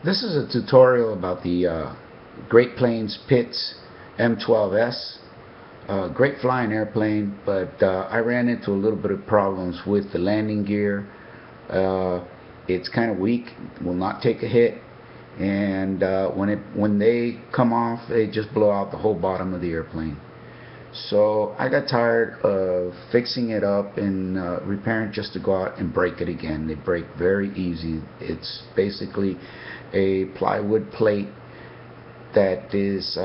This is a tutorial about the Great Planes Pitts M12s. Great flying airplane, but I ran into a little bit of problems with the landing gear. It's kind of weak, will not take a hit, and when they come off, they just blow out the whole bottom of the airplane. So I got tired of fixing it up and repairing just to go out and break it again. They break very easy. It's basically a plywood plate that is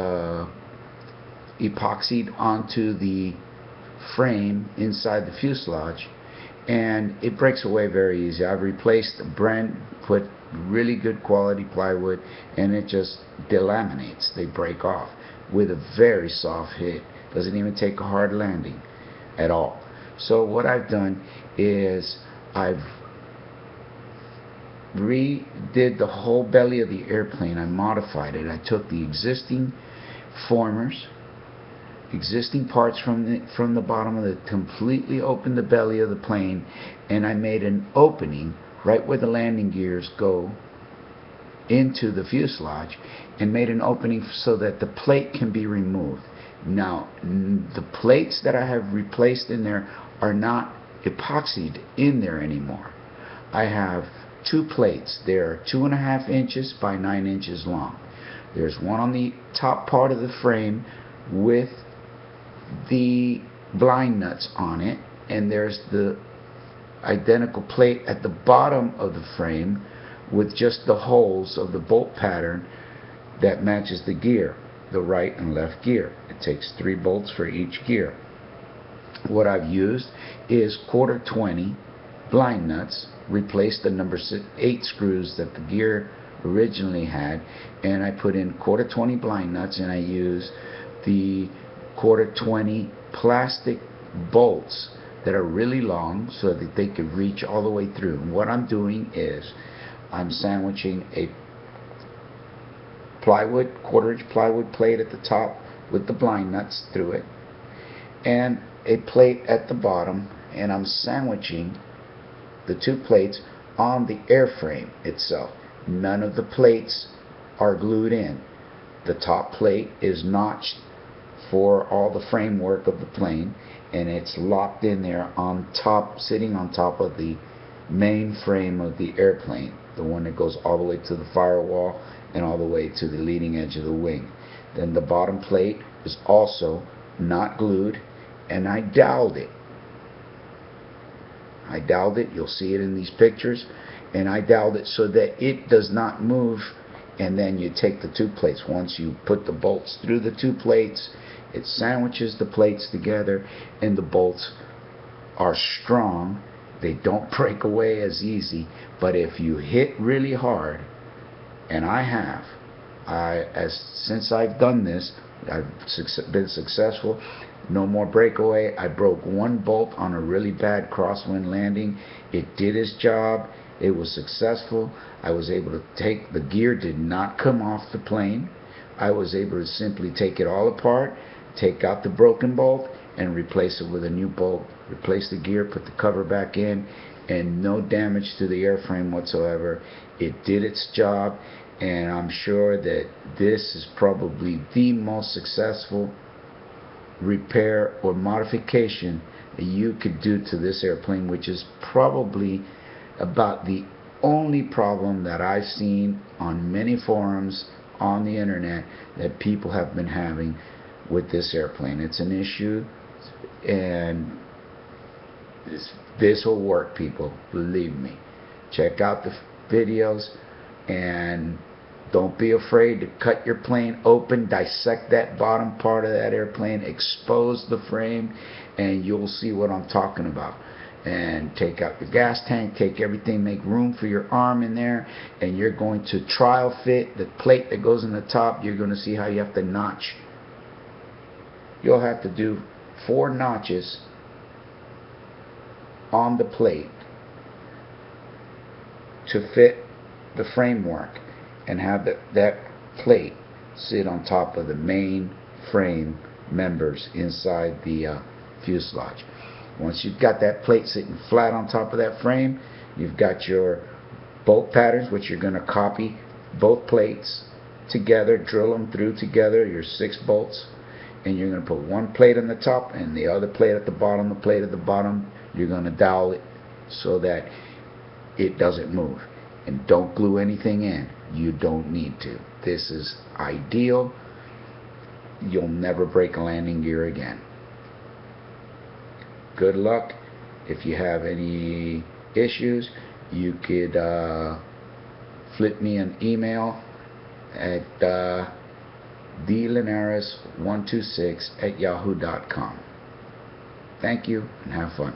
epoxied onto the frame inside the fuselage, and it breaks away very easy. I've replaced put really good quality plywood, and it just delaminates. They break off with a very soft hit. Doesn't even take a hard landing at all. So what I've done is I've redid the whole belly of the airplane. I modified it. I took the existing formers, existing parts from the bottom of the, completely opened the belly of the plane, and I made an opening right where the landing gears go into the fuselage, and made an opening so that the plate can be removed. Now, the plates that I have replaced in there are not epoxied in there anymore. I have two plates. They're 2.5 inches by 9 inches long. There's one on the top part of the frame with the blind nuts on it, and there's the identical plate at the bottom of the frame with just the holes of the bolt pattern that matches the gear, the right and left gear. It takes 3 bolts for each gear. What I've used is 1/4 blind nuts, replaced the number 8 screws that the gear originally had, and I put in 1/4 blind nuts, and I use the 1/4 plastic bolts that are really long so that they can reach all the way through. And what I'm doing is I'm sandwiching a plywood, 1/4-inch plywood plate at the top with the blind nuts through it, and a plate at the bottom, and I'm sandwiching the 2 plates on the airframe itself. None of the plates are glued in. The top plate is notched for all the framework of the plane, and it's locked in there on top, sitting on top of the main frame of the airplane, the one that goes all the way to the firewall and all the way to the leading edge of the wing. Then the bottom plate is also not glued, and I doweled it. You'll see it in these pictures, and I doweled it so that it does not move. And then you take the 2 plates. Once you put the bolts through the 2 plates, it sandwiches the plates together, and the bolts are strong. They don't break away as easy, but if you hit really hard, and I have, since I've done this, I've been successful. No more breakaway. I broke 1 bolt on a really bad crosswind landing. It did its job. It was successful. I was able to take the gear, did not come off the plane. I was able to simply take it all apart, take out the broken bolt, and replace it with a new bolt. Replace the gear, put the cover back in, and no damage to the airframe whatsoever. It did its job, and I'm sure that this is probably the most successful repair or modification that you could do to this airplane, which is probably about the only problem that I've seen on many forums on the internet that people have been having with this airplane. It's an issue, and this will work, people, believe me. Check out the videos, and don't be afraid to cut your plane open, dissect that bottom part of that airplane, expose the frame, and you'll see what I'm talking about. And take out your gas tank, take everything, make room for your arm in there, and you're going to trial fit the plate that goes in the top. You're going to see how you have to notch. You'll have to do 4 notches on the plate to fit the framework, and have that plate sit on top of the main frame members inside the fuselage. Once you've got that plate sitting flat on top of that frame, you've got your bolt patterns, which you're going to copy both plates together, drill them through together, your 6 bolts, and you're going to put one plate on the top and the other plate at the bottom. The plate at the bottom, you're going to dowel it so that it doesn't move. And don't glue anything in. You don't need to. This is ideal. You'll never break a landing gear again. Good luck. If you have any issues, you could flip me an email at delinares126@yahoo.com. Thank you and have fun.